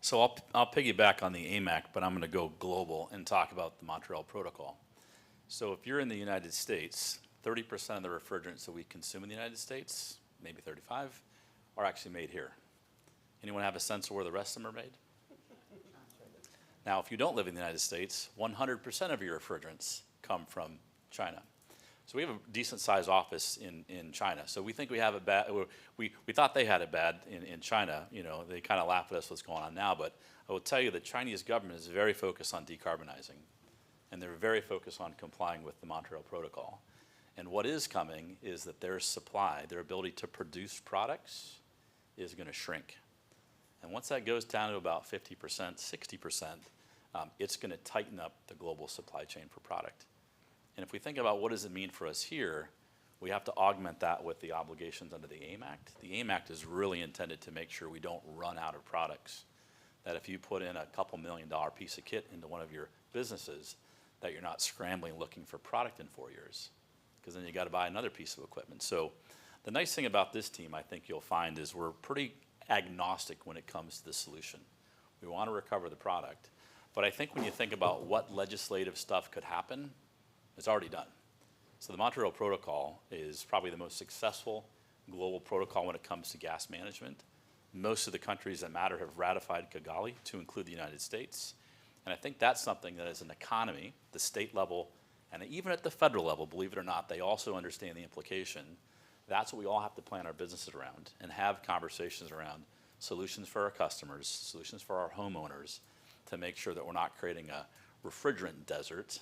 So I'll piggyback on the AIM Act, but I'm going to go global and talk about the Montreal Protocol. So if you're in the United States, 30% of the refrigerants that we consume in the United States, maybe 35, are actually made here. Anyone have a sense of where the rest of them are made? Now, if you don't live in the United States, 100% of your refrigerants come from China. So we have a decent-sized office in China. So we think we have it bad. We thought they had it bad in China. You know, they kind of laugh at us what's going on now. But I will tell you the Chinese government is very focused on decarbonizing. And they're very focused on complying with the Montreal Protocol. And what is coming is that their supply, their ability to produce products is going to shrink. And once that goes down to about 50%, 60%, it's going to tighten up the global supply chain for product. And if we think about what does it mean for us here, we have to augment that with the obligations under the AIM Act. The AIM Act is really intended to make sure we don't run out of products. That if you put in a couple $1 million piece of kit into one of your businesses, that you're not scrambling looking for product in 4 years, because then you got to buy another piece of equipment. So the nice thing about this team, I think you'll find, is we're pretty agnostic when it comes to the solution. We want to recover the product. But I think when you think about what legislative stuff could happen, it's already done. So the Montreal Protocol is probably the most successful global protocol when it comes to gas management. Most of the countries that matter have ratified Kigali, to include the United States. And I think that's something that as an economy, the state level, and even at the federal level, believe it or not, they also understand the implication. That's what we all have to plan our businesses around and have conversations around solutions for our customers, solutions for our homeowners, to make sure that we're not creating a refrigerant desert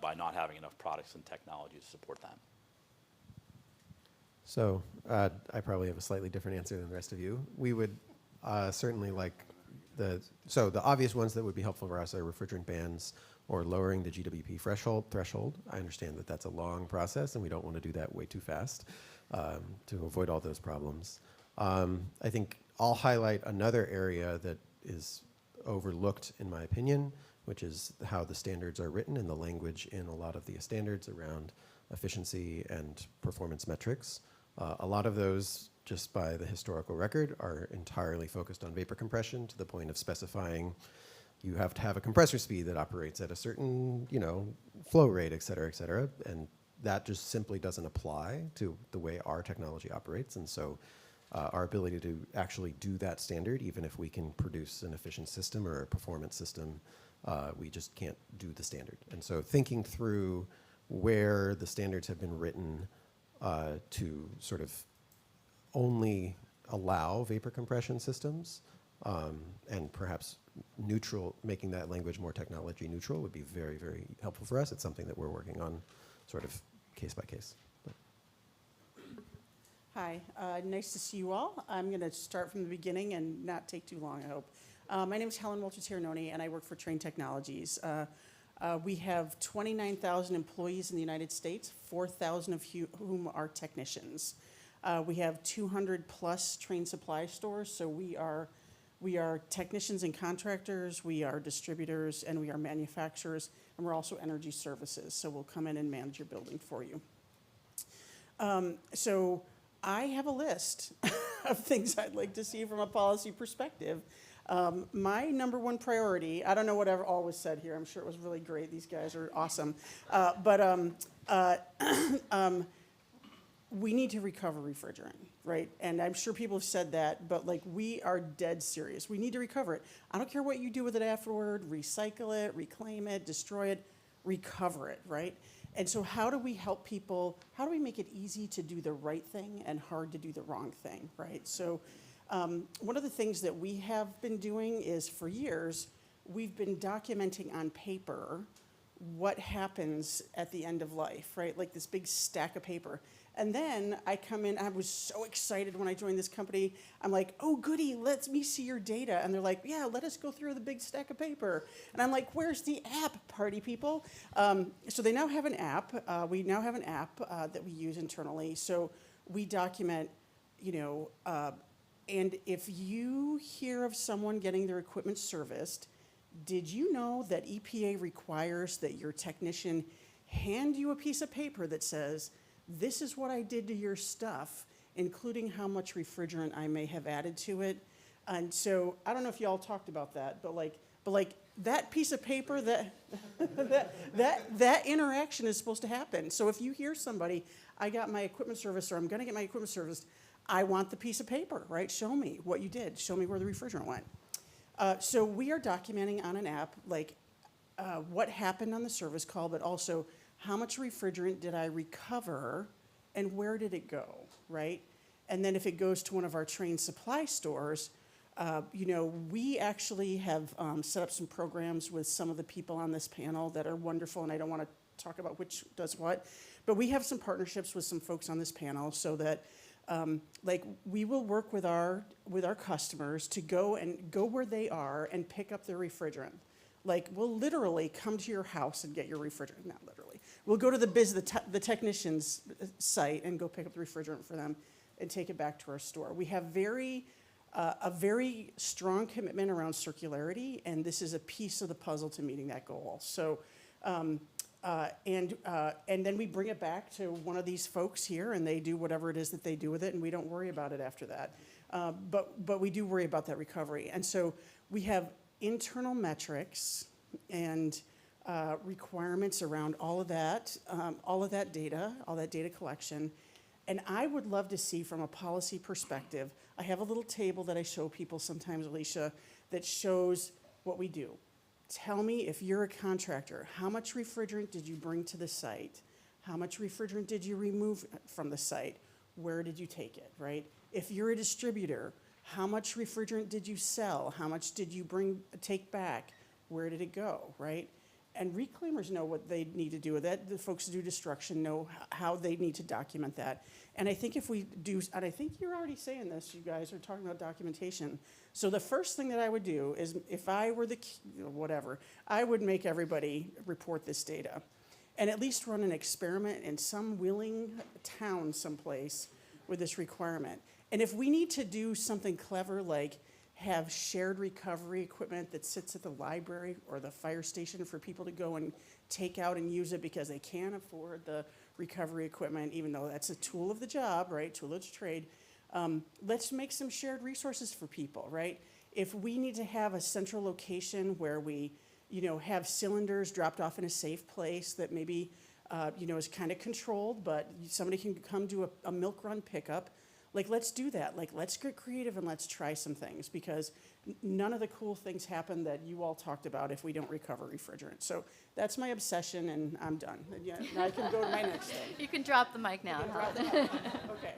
by not having enough products and technology to support that. So I probably have a slightly different answer than the rest of you. We would certainly like so the obvious ones that would be helpful for us are refrigerant bans or lowering the GWP threshold. I understand that that's a long process and we don't want to do that way too fast to avoid all those problems. I think I'll highlight another area that is overlooked in my opinion, which is how the standards are written and the language in a lot of the standards around efficiency and performance metrics. A lot of those, just by the historical record, are entirely focused on vapor compression to the point of specifying you have to have a compressor speed that operates at a certain, flow rate, et cetera, and that just simply doesn't apply to the way our technology operates. And so our ability to actually do that standard, even if we can produce an efficient system or a performance system, we just can't do the standard. And so thinking through where the standards have been written to sort of only allow vapor compression systems and perhaps making that language more technology neutral would be very, very helpful for us. It's something that we're working on sort of case by case. Hi, nice to see you all. I'm going to start from the beginning and not take too long, I hope. My name is Helen Walter-Tiernoni, and I work for Trane Technologies. We have 29,000 employees in the United States, 4,000 of whom are technicians. We have 200 plus Trane supply stores, so we are technicians and contractors, we are distributors, and we are manufacturers, and we're also energy services, so we'll come in and manage your building for you. So I have a list of things I'd like to see from a policy perspective. My number one priority, I don't know what all was said here, I'm sure it was really great, these guys are awesome, we need to recover refrigerant, right? And I'm sure people have said that, but like we are dead serious. We need to recover it. I don't care what you do with it afterward, recycle it, reclaim it, destroy it, recover it, right? And so how do we help people, how do we make it easy to do the right thing and hard to do the wrong thing, right? So one of the things that we have been doing is for years, we've been documenting on paper what happens at the end of life, right? Like this big stack of paper. And then I come in, I was so excited when I joined this company. I'm like, oh goody, let me see your data. And they're like, yeah, let us go through the big stack of paper. And I'm like, where's the app, party people? So they now have an app. We now have an app that we use internally. So we document, and if you hear of someone getting their equipment serviced, did you know that EPA requires that your technician hand you a piece of paper that says, this is what I did to your stuff, including how much refrigerant I may have added to it. And so I don't know if y'all talked about that, but that piece of paper, that interaction is supposed to happen. So if you hear somebody, I got my equipment serviced, or I'm going to get my equipment serviced, I want the piece of paper, right? Show me what you did. Show me where the refrigerant went. So we are documenting on an app what happened on the service call, but also how much refrigerant did I recover and where did it go, right? And then if it goes to one of our Trane supply stores, we actually have set up some programs with some of the people on this panel that are wonderful, and I don't want to talk about which does what, but we have some partnerships with some folks on this panel so that we will work with our customers to go where they are and pick up their refrigerant. Like, we'll literally come to your house and get your refrigerant, not literally. We'll go to the technician's site and go pick up the refrigerant for them and take it back to our store. We have a very strong commitment around circularity, and this is a piece of the puzzle to meeting that goal. So, and then we bring it back to one of these folks here, and they do whatever it is that they do with it, and we don't worry about it after that. But we do worry about that recovery. And so we have internal metrics and requirements around all of that data collection. And I would love to see from a policy perspective, I have a little table that I show people sometimes, Alicia, that shows what we do. Tell me, if you're a contractor, how much refrigerant did you bring to the site? How much refrigerant did you remove from the site? Where did you take it, right? If you're a distributor, how much refrigerant did you sell? How much did you take back? Where did it go, right? And reclaimers know what they need to do with it. The folks who do destruction know how they need to document that. And I think if we do, and I think you're already saying this, you guys are talking about documentation. So the first thing that I would do is, if I were whatever, I would make everybody report this data. And at least run an experiment in some willing town someplace with this requirement. And if we need to do something clever like have shared recovery equipment that sits at the library or the fire station for people to go and take out and use it because they can't afford the recovery equipment, even though that's a tool of the job, right? Tool of the trade. Let's make some shared resources for people, right? If we need to have a central location where we, have cylinders dropped off in a safe place that maybe, is kind of controlled, but somebody can come do a milk run pickup. Like, let's do that. Like, let's get creative and let's try some things, because none of the cool things happen that you all talked about if we don't recover refrigerant. So that's my obsession, and I'm done. And now I can go to my next thing. You can drop the mic now. Okay.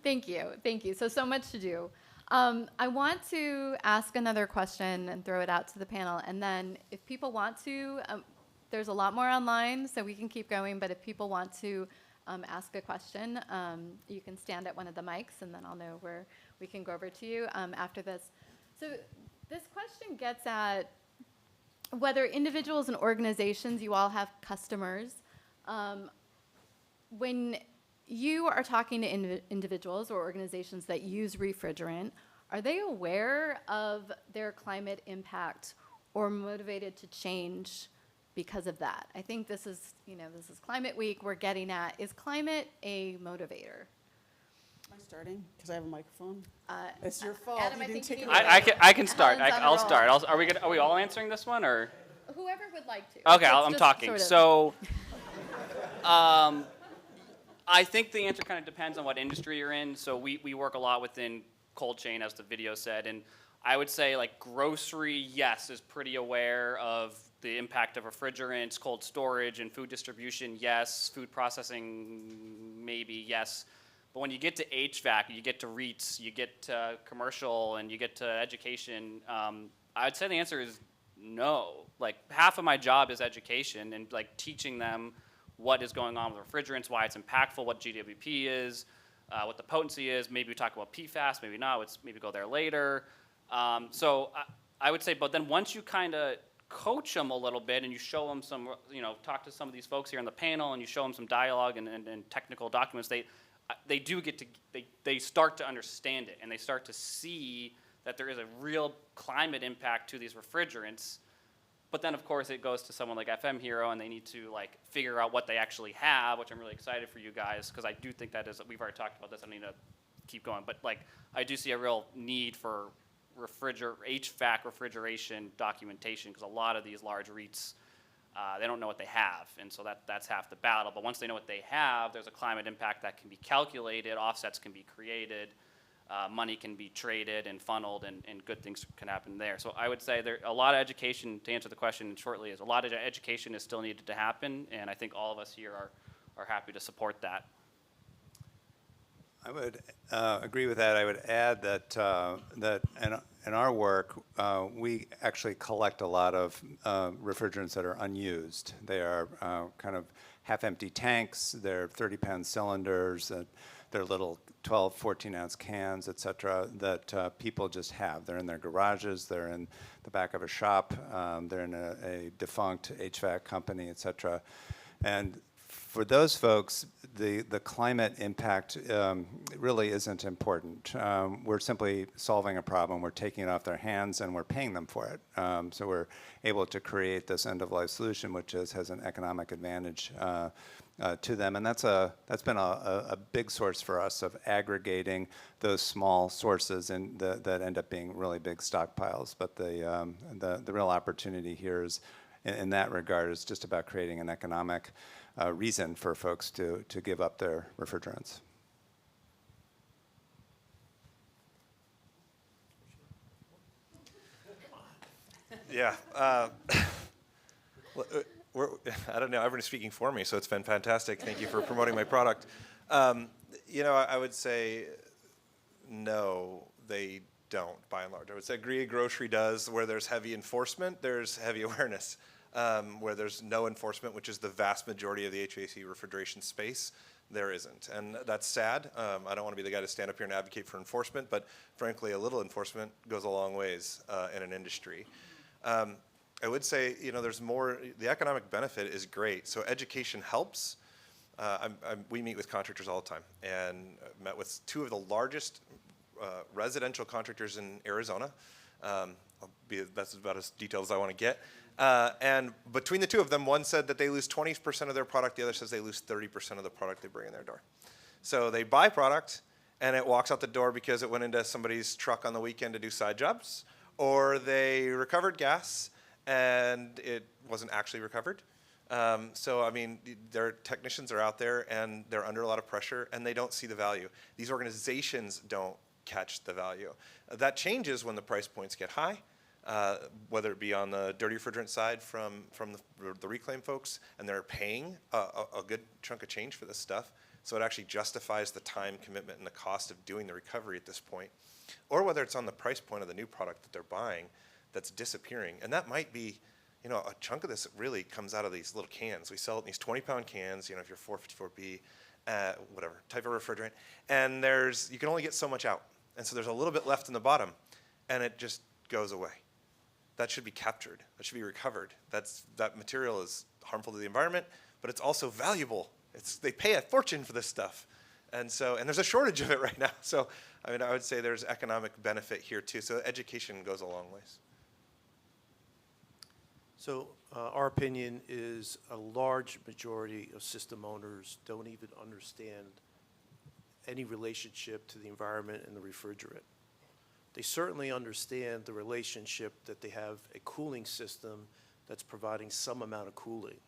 Thank you. Thank you. So much to do. I want to ask another question and throw it out to the panel. And then if people want to, there's a lot more online, so we can keep going. But if people want to ask a question, you can stand at one of the mics, and then I'll know where we can go over to you after this. So this question gets at whether individuals and organizations, you all have customers, when you are talking to individuals or organizations that use refrigerant, are they aware of their climate impact or motivated to change because of that? I think this is Climate Week. We're getting at, is climate a motivator? Am I starting? Because I have a microphone. It's your fault. Adam, you didn't take it I can start. Helen's on I'll the start. roll. Are we all answering this one, or? Whoever would like to. Okay, I'm Just talking. sort of- So, I think the answer kind of depends on what industry you're in. So we work a lot within cold chain, as the video said, and I would say like grocery, yes, is pretty aware of the impact of refrigerants, cold storage, and food distribution, yes. Food processing, maybe, yes. But when you get to HVAC, you get to REITs, you get to commercial, and you get to education, I'd say the answer is no. Like, half of my job is education and like teaching them what is going on with refrigerants, why it's impactful, what GWP is, what the potency is. Maybe we talk about PFAS, maybe not. Let's maybe go there later. So I would say, but then once you kind of coach them a little bit and you show them some, talk to some of these folks here on the panel and you show them some dialogue and technical documents, they do get to, they start to understand it, and they start to see that there is a real climate impact to these refrigerants. But then, of course, it goes to someone like FM Hero, and they need to like figure out what they actually have, which I'm really excited for you guys, because I do think that is, we've already talked about this, I don't need to keep going, but like I do see a real need for HVAC refrigeration documentation, because a lot of these large REITs, they don't know what they have, and so that's half the battle. But once they know what they have, there's a climate impact that can be calculated, offsets can be created, money can be traded and funneled, and good things can happen there. So I would say there a lot of education, to answer the question shortly, is a lot of education is still needed to happen, and I think all of us here are happy to support that. I would agree with that. I would add that in our work, we actually collect a lot of refrigerants that are unused. They are kind of half-empty tanks. They're 30-pound cylinders. They're little 12, 14-ounce cans, et cetera, that people just have. They're in their garages. They're in the back of a shop. They're in a defunct HVAC company, et cetera. And for those folks, the climate impact really isn't important. We're simply solving a problem. We're taking it off their hands, and we're paying them for it. So we're able to create this end-of-life solution, which has an economic advantage to them. And that's been a big source for us of aggregating those small sources and that end up being really big stockpiles. But the real opportunity here is, in that regard, is just about creating an economic reason for folks to give up their refrigerants. Yeah. I don't know. Everyone's speaking for me, so it's been fantastic. Thank you for promoting my product. I would say no, they don't, by and large. I would say agree grocery does. Where there's heavy enforcement, there's heavy awareness. where there's no enforcement, which is the vast majority of the HVAC refrigeration space. There isn't, and that's sad. I don't want to be the guy to stand up here and advocate for enforcement, but frankly, a little enforcement goes a long ways in an industry. I would say, there's more, the economic benefit is great. So education helps. We meet with contractors all the time, and met with two of the largest residential contractors in Arizona. That's about as detailed as I want to get. And between the two of them, one said that they lose 20% of their product, the other says they lose 30% of the product they bring in their door. So they buy product, and it walks out the door because it went into somebody's truck on the weekend to do side jobs, or they recovered gas, and it wasn't actually recovered. So, I mean, their technicians are out there, and they're under a lot of pressure, and they don't see the value. These organizations don't catch the value. That changes when the price points get high, whether it be on the dirty refrigerant side from the reclaim folks, and they're paying a good chunk of change for this stuff, so it actually justifies the time commitment and the cost of doing the recovery at this point, or whether it's on the price point of the new product that they're buying that's disappearing. And that might be, a chunk of this really comes out of these little cans. We sell it in these 20-pound cans, if you're 454B, whatever, type of refrigerant, and you can only get so much out. And so there's a little bit left in the bottom, and it just goes away. That should be captured. That should be recovered. That material is harmful to the environment, but it's also valuable. They pay a fortune for this stuff. And there's a shortage of it right now. So, I would say there's economic benefit here too. So education goes a long ways. So our opinion is a large majority of system owners don't even understand any relationship to the environment and the refrigerant. They certainly understand the relationship that they have a cooling system that's providing some amount of cooling.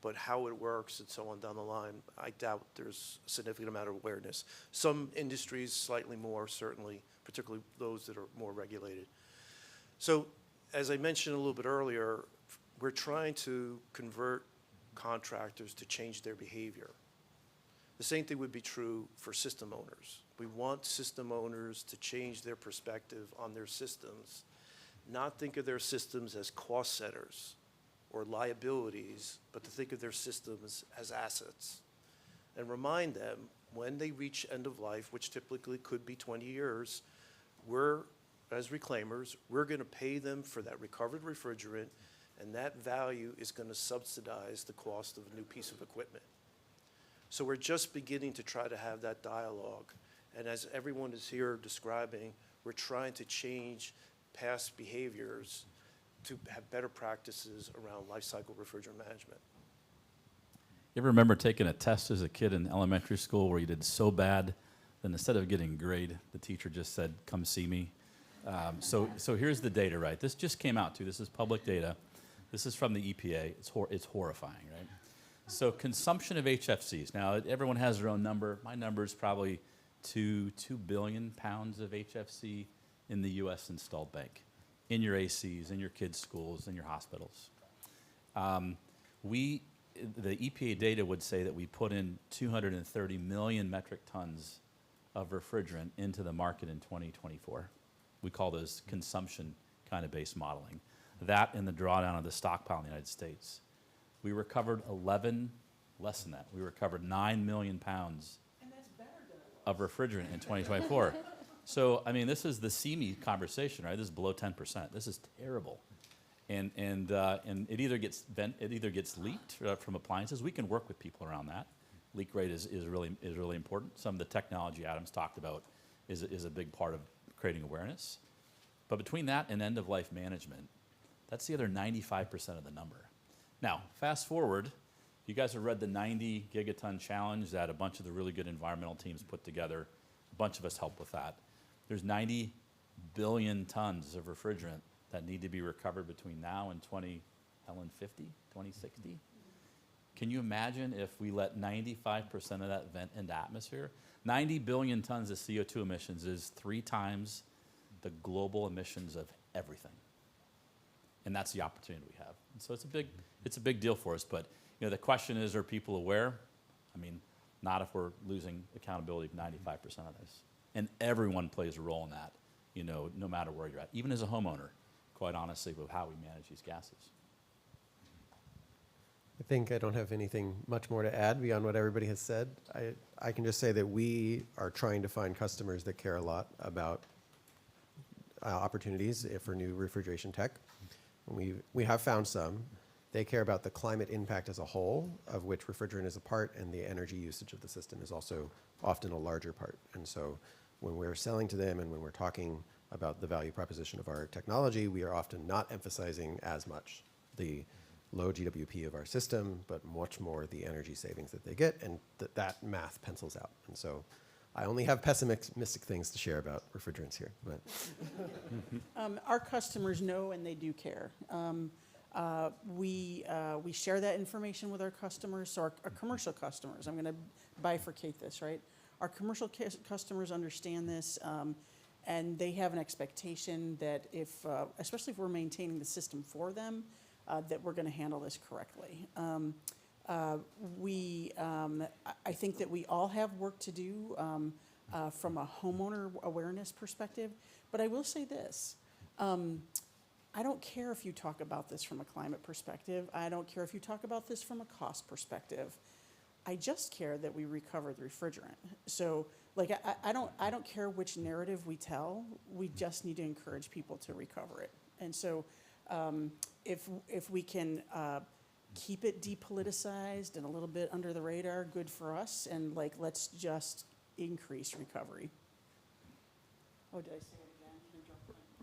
But how it works and so on down the line, I doubt there's a significant amount of awareness. Some industries slightly more, certainly, particularly those that are more regulated. So as I mentioned a little bit earlier, we're trying to convert contractors to change their behavior. The same thing would be true for system owners. We want system owners to change their perspective on their systems, not think of their systems as cost centers or liabilities, but to think of their systems as assets. And remind them, when they reach end of life, which typically could be 20 years, as reclaimers, we're going to pay them for that recovered refrigerant, and that value is going to subsidize the cost of a new piece of equipment. So we're just beginning to try to have that dialogue. And as everyone is here describing, we're trying to change past behaviors to have better practices around life cycle refrigerant management. You ever remember taking a test as a kid in elementary school where you did so bad, then instead of getting a grade, the teacher just said, "Come see me"? So here's the data, right? This just came out too. This is public data. This is from the EPA. It's horrifying, right? So consumption of HFCs. Now, everyone has their own number. My number is probably 2 billion pounds of HFC in the U.S. installed bank, in your ACs, in your kids' schools, in your hospitals. The EPA data would say that we put in 230 million metric tons of refrigerant into the market in 2024. We call those consumption kind of based modeling. That and the drawdown of the stockpile in the United States. We recovered less than that. We recovered 9 million pounds of refrigerant in 2024. So, this is the CME conversation, right? This is below 10%. This is terrible. And it either gets leaked from appliances. We can work with people around that. Leak rate is really important. Some of the technology Adam's talked about is a big part of creating awareness. But between that and end-of-life management, that's the other 95% of the number. Now, fast forward, you guys have read the 90 gigaton challenge that a bunch of the really good environmental teams put together. A bunch of us helped with that. There's 90 billion tons of refrigerant that need to be recovered between now and 2060. Can you imagine if we let 95% of that vent into atmosphere? 90 billion tons of CO2 emissions is 3 times the global emissions of everything. And that's the opportunity we have. And so it's a big deal for us. But the question is, are people aware? Not if we're losing accountability of 95% of this. And everyone plays a role in that, no matter where you're at. Even as a homeowner, quite honestly, with how we manage these gases. I think I don't have anything much more to add beyond what everybody has said. I can just say that we are trying to find customers that care a lot about opportunities for new refrigeration tech. We have found some. They care about the climate impact as a whole, of which refrigerant is a part, and the energy usage of the system is also often a larger part. And so when we're selling to them and when we're talking about the value proposition of our technology, we are often not emphasizing as much the low GWP of our system, but much more the energy savings that they get, and that math pencils out. And so I only have pessimistic things to share about refrigerants here. But our customers know and they do care. We share that information with our customers, so our commercial customers. I'm going to bifurcate this, right? Our commercial customers understand this, and they have an expectation that especially if we're maintaining the system for them, that we're going to handle this correctly. I think that we all have work to do from a homeowner awareness perspective, but I will say this. I don't care if you talk about this from a climate perspective. I don't care if you talk about this from a cost perspective. I just care that we recover the refrigerant. So, like, I don't care which narrative we tell. We just need to encourage people to recover it. And so, if we can keep it depoliticized and a little bit under the radar, good for us. And let's just increase recovery. Oh, did I say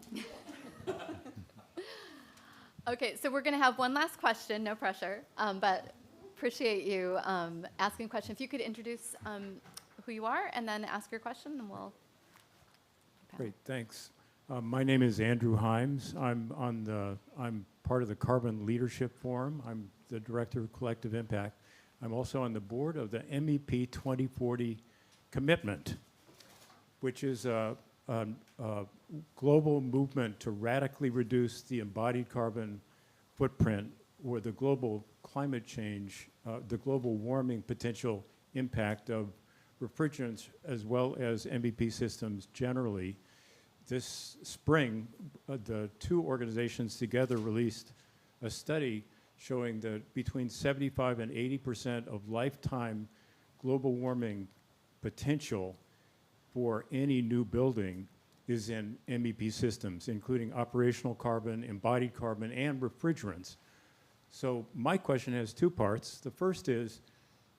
it again? Okay, so we're going to have one last question, no pressure, but appreciate you asking a question. If you could introduce who you are and then ask your question, and we'll. Great, thanks. My name is Andrew Himes. I'm part of the Carbon Leadership Forum. I'm the Director of Collective Impact. I'm also on the board of the MEP 2040 Commitment, which is a global movement to radically reduce the embodied carbon footprint or the global climate change, the global warming potential impact of refrigerants as well as MEP systems generally. This spring, the two organizations together released a study showing that between 75 and 80% of lifetime global warming potential for any new building is in MEP systems, including operational carbon, embodied carbon, and refrigerants. So my question has two parts. The first is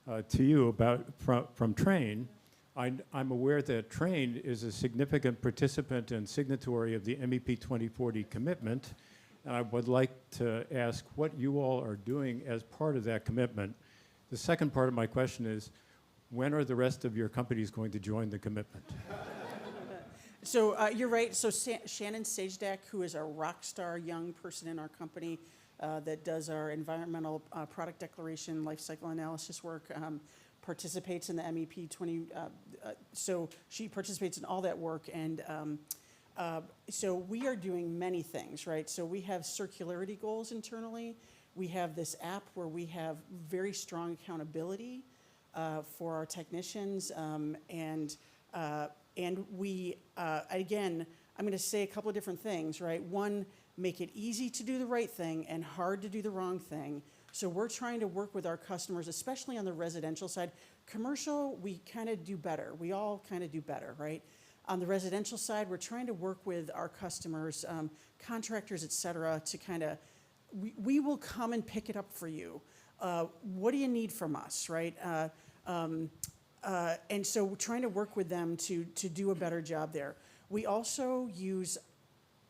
to you from Trane. I'm aware that Trane is a significant participant and signatory of the MEP 2040 commitment, and I would like to ask what you all are doing as part of that commitment. The second part of my question is, when are the rest of your companies going to join the commitment? So you're right. So Shannon Sajdak, who is a rock star young person in our company that does our environmental product declaration, life cycle analysis work, participates in the MEP 20. So she participates in all that work, and so we are doing many things, right? So we have circularity goals internally. We have this app where we have very strong accountability for our technicians, and we, again, I'm going to say a couple of different things, right? One, make it easy to do the right thing and hard to do the wrong thing. So we're trying to work with our customers, especially on the residential side. Commercial, we kind of do better. We all kind of do better, right? On the residential side, we're trying to work with our customers, contractors, et cetera, to kind of, we will come and pick it up for you. What do you need from us, right? And so we're trying to work with them to do a better job there. We also use,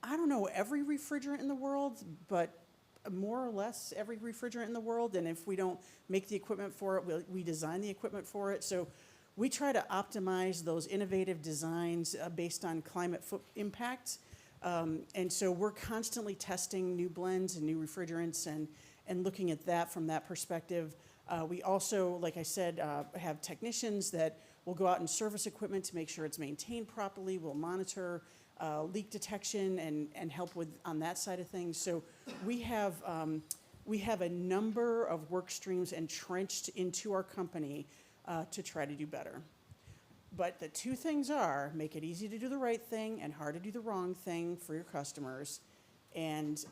I don't know, every refrigerant in the world, but more or less every refrigerant in the world. And if we don't make the equipment for it, we design the equipment for it. So we try to optimize those innovative designs based on climate impact. And so we're constantly testing new blends and new refrigerants and looking at that from that perspective. We also, like I said, have technicians that will go out and service equipment to make sure it's maintained properly. We'll monitor leak detection and help with on that side of things. So we have a number of work streams entrenched into our company to try to do better. But the two things are, make it easy to do the right thing and hard to do the wrong thing for your customers, and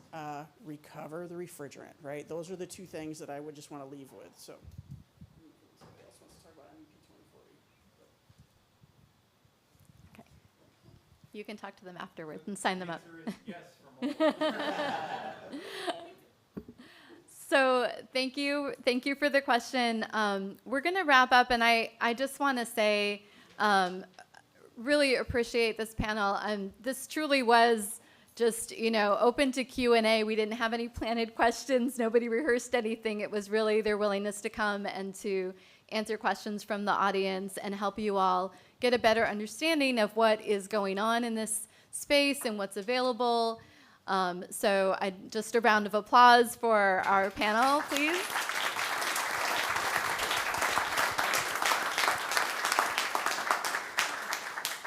recover the refrigerant, right? Those are the two things that I would just want to leave with. So, somebody else wants to talk about MEP 2040. Okay. You can talk to them afterwards and sign them up. So thank you for the question. We're going to wrap up, and I just want to say, really appreciate this panel. This truly was just, open to Q&A. We didn't have any planted questions. Nobody rehearsed anything. It was really their willingness to come and to answer questions from the audience and help you all get a better understanding of what is going on in this space and what's available. So just a round of applause for our panel, please.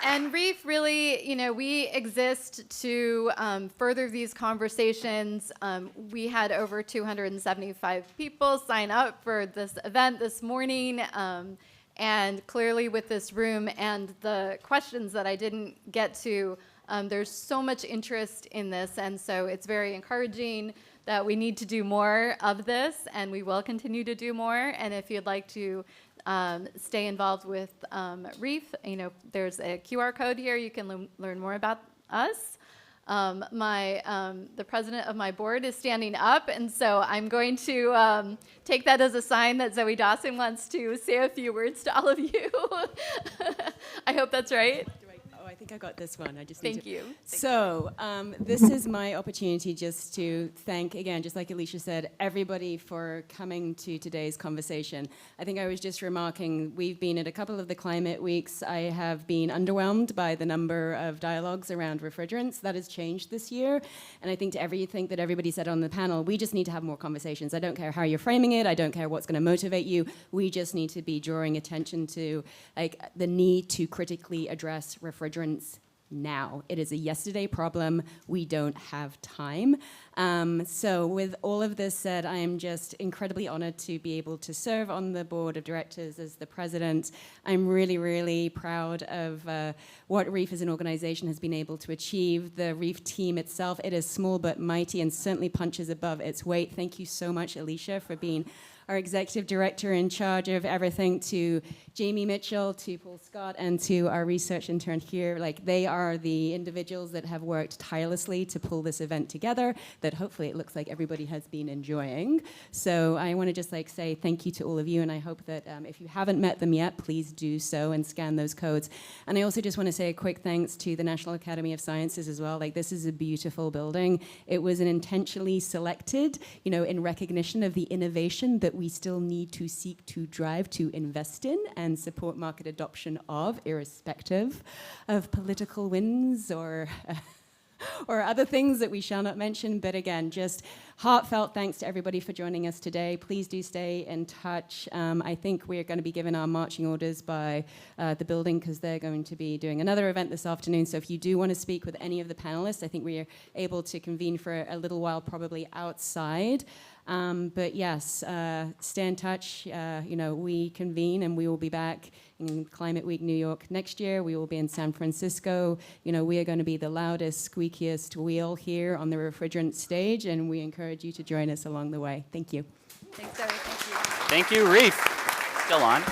And REEF really, we exist to further these conversations. We had over 275 people sign up for this event this morning. And clearly with this room and the questions that I didn't get to, there's so much interest in this, and so it's very encouraging that we need to do more of this, and we will continue to do more. And if you'd like to stay involved with REEF, there's a QR code here. You can learn more about us. The president of my board is standing up, and so I'm going to take that as a sign that Zoe Dawson wants to say a few words to all of you. I hope that's right. I think I got this one. I just Thank you. So this is my opportunity just to thank, again, just like Alicia said, everybody for coming to today's conversation. I think I was just remarking, we've been at a couple of the climate weeks. I have been underwhelmed by the number of dialogues around refrigerants. That has changed this year. And I think to everything that everybody said on the panel, we just need to have more conversations. I don't care how you're framing it. I don't care what's going to motivate you. We just need to be drawing attention to the need to critically address refrigerants now. It is a yesterday problem. We don't have time. So with all of this said, I am just incredibly honored to be able to serve on the board of directors as the president. I'm really, really proud of what REEF as an organization has been able to achieve. The REEF team itself, it is small but mighty and certainly punches above its weight. Thank you so much, Alicia, for being our executive director in charge of everything, to Jamie Mitchell, to Paul Scott, and to our research intern here. They are the individuals that have worked tirelessly to pull this event together that hopefully it looks like everybody has been enjoying. So I want to just say thank you to all of you, and I hope that if you haven't met them yet, please do so and scan those codes. And I also just want to say a quick thanks to the National Academy of Sciences as well. This is a beautiful building. It was intentionally selected, in recognition of the innovation that we still need to seek to drive to invest in and support market adoption of, irrespective of political winds or other things that we shall not mention. But again, just heartfelt thanks to everybody for joining us today. Please do stay in touch. I think we're going to be given our marching orders by the building because they're going to be doing another event this afternoon. So if you do want to speak with any of the panelists, I think we are able to convene for a little while, probably outside. But yes, stay in touch. We convene and we will be back in Climate Week New York next year. We will be in San Francisco. We are going to be the loudest, squeakiest wheel here on the refrigerant stage, and we encourage you to join us along the way. Thank you. Thanks, Zoe. Thank you. Thank you, REEF. Still on.